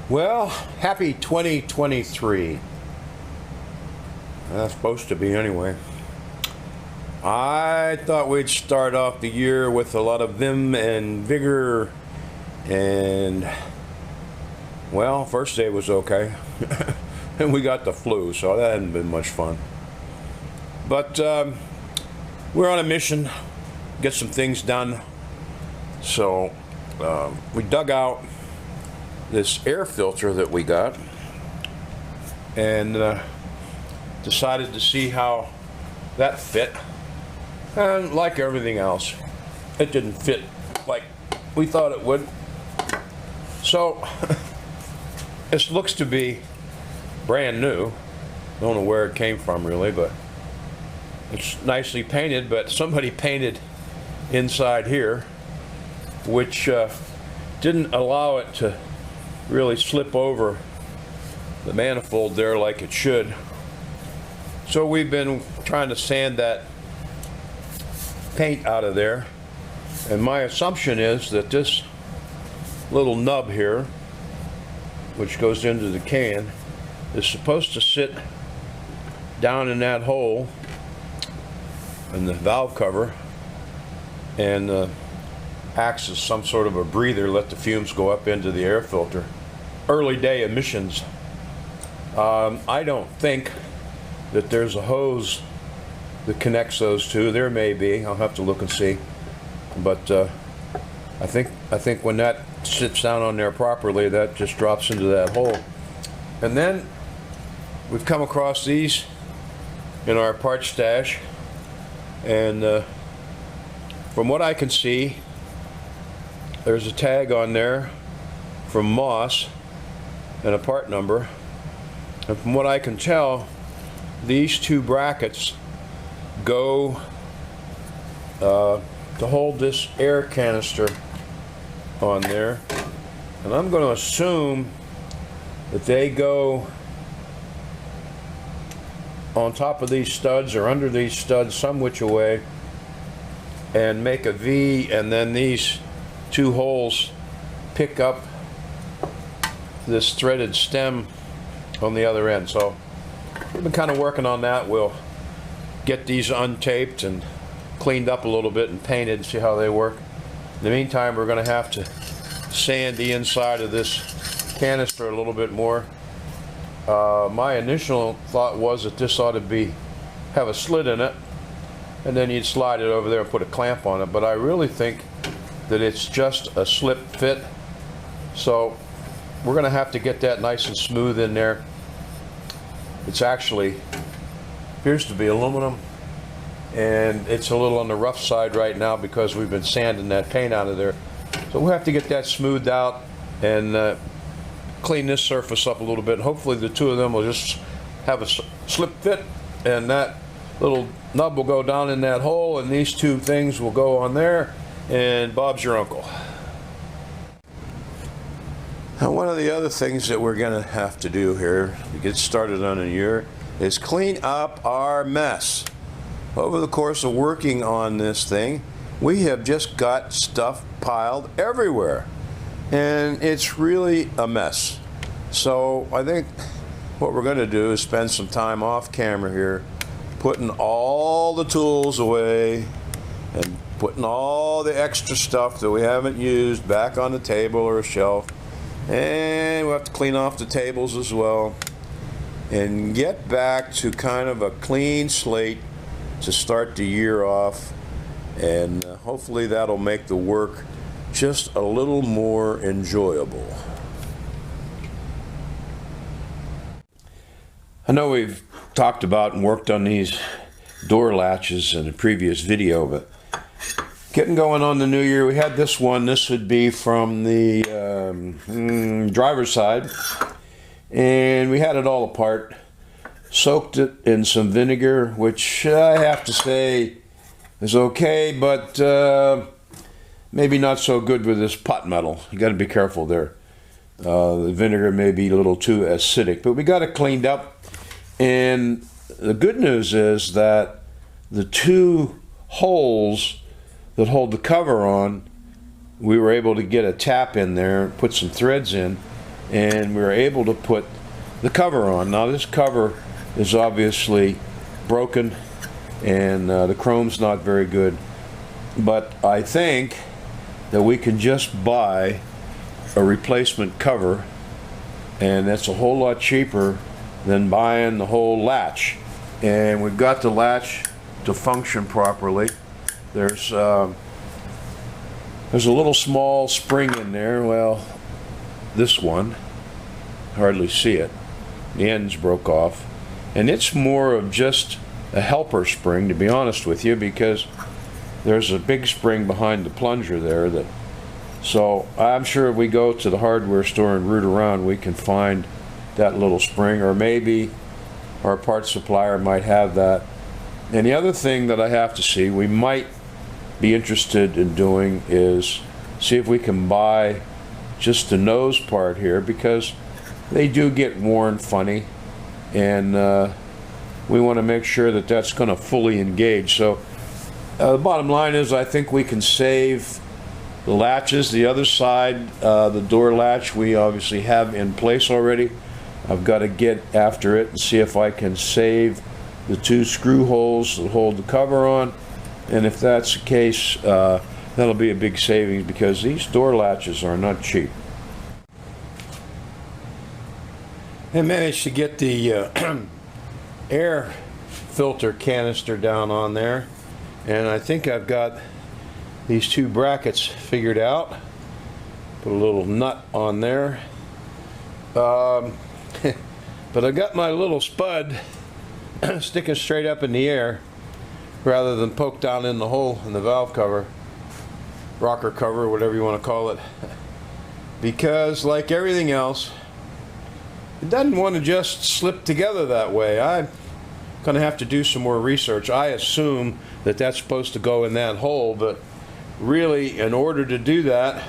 Well, happy 2023. That's supposed to be anyway. I thought we'd start off the year with a lot of vim and vigor, and well, first day was okay. And we got the flu, so that hadn't been much fun. But we're on a mission, get some things done. So we dug out this air filter that we got and decided to see how that fit. And like everything else, it didn't fit like we thought it would. So this looks to be brand new. Don't know where it came from really, but it's nicely painted, but somebody painted inside here, which didn't allow it to really slip over the manifold there like it should. So we've been trying to sand that paint out of there, and my assumption is that this little nub here, which goes into the can, is supposed to sit down in that hole in the valve cover and acts as some sort of a breather, let the fumes go up into the air filter. Early day emissions. I don't think that there's a hose that connects those two. There may be. I'll have to look and see. But I think when that sits down on there properly, that just drops into that hole. And then we've come across these in our part stash, and from what I can see, there's a tag on there from Moss and a part number, and from what I can tell, these two brackets go to hold this air canister on there, and I'm going to assume that they go on top of these studs or under these studs some which away and make a V, and then these two holes pick up this threaded stem on the other end. So we've been kind of working on that. We'll get these untaped and cleaned up a little bit and painted, see how they work. In the meantime, we're going to have to sand the inside of this canister a little bit more. My initial thought was that this ought to have a slit in it, and then you'd slide it over there and put a clamp on it, but I really think that it's just a slip fit. So we're going to have to get that nice and smooth in there. It's actually appears to be aluminum, and it's a little on the rough side right now because we've been sanding that paint out of there. So we'll have to get that smoothed out and clean this surface up a little bit. Hopefully the two of them will just have a slip fit, and that little nub will go down in that hole, and these two things will go on there, and Bob's your uncle. Now, one of the other things that we're going to have to do here to get started on a year is clean up our mess. Over the course of working on this thing, we have just got stuff piled everywhere, and it's really a mess. So I think what we're going to do is spend some time off camera here putting all the tools away and putting all the extra stuff that we haven't used back on the table or a shelf. And we'll have to clean off the tables as well and get back to kind of a clean slate to start the year off, and hopefully that'll make the work just a little more enjoyable. I know we've talked about and worked on these door latches in a previous video, but getting going on the new year, we had this one. This would be from the driver's side, and we had it all apart, soaked it in some vinegar, which I have to say is okay, but maybe not so good with this pot metal. You got to be careful there. The vinegar may be a little too acidic, but we got it cleaned up, and the good news is that the two holes that hold the cover on, we were able to get a tap in there, put some threads in, and we were able to put the cover on. Now this cover is obviously broken, and the chrome's not very good, but I think that we can just buy a replacement cover, and that's a whole lot cheaper than buying the whole latch. And we've got the latch to function properly. There's a little small spring in there. Well, this one, hardly see it. The ends broke off, and it's more of just a helper spring, to be honest with you, because there's a big spring behind the plunger there. So I'm sure if we go to the hardware store and root around, we can find that little spring, or maybe our parts supplier might have that. And the other thing that I have to see, we might be interested in doing, is see if we can buy just the nose part here, because they do get worn funny, and we want to make sure that that's going to fully engage. So the bottom line is, I think we can save the latches. The other side, the door latch, we obviously have in place already. I've got to get after it and see if I can save the 2 screw holes that hold the cover on, and if that's the case, that'll be a big savings, because these door latches are not cheap. I managed to get the air filter canister down on there, and I think I've got these 2 brackets figured out. Put a little nut on there. But I got my little spud sticking straight up in the air rather than poke down in the hole in the valve cover, rocker cover, whatever you want to call it, because like everything else, it doesn't want to just slip together that way. I'm going to have to do some more research. I assume that that's supposed to go in that hole, but really, in order to do that,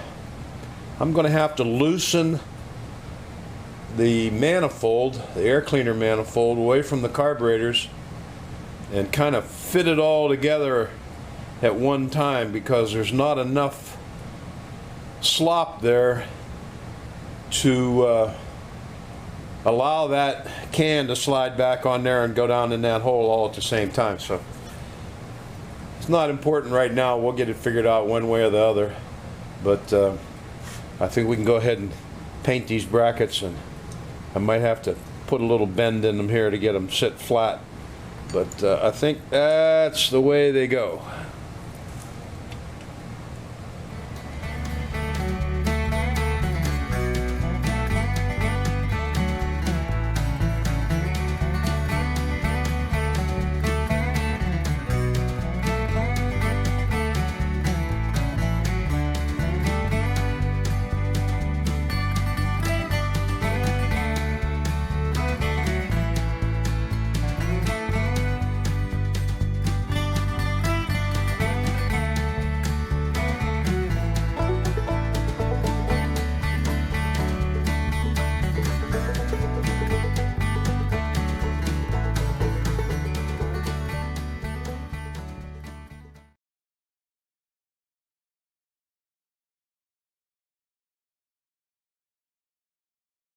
I'm going to have to loosen the manifold, the air cleaner manifold, away from the carburetors and kind of fit it all together at one time, because there's not enough slop there to allow that can to slide back on there and go down in that hole all at the same time. So it's not important right now. We'll get it figured out one way or the other, but I think we can go ahead and paint these brackets, and I might have to put a little bend in them here to get them sit flat, but I think that's the way they go.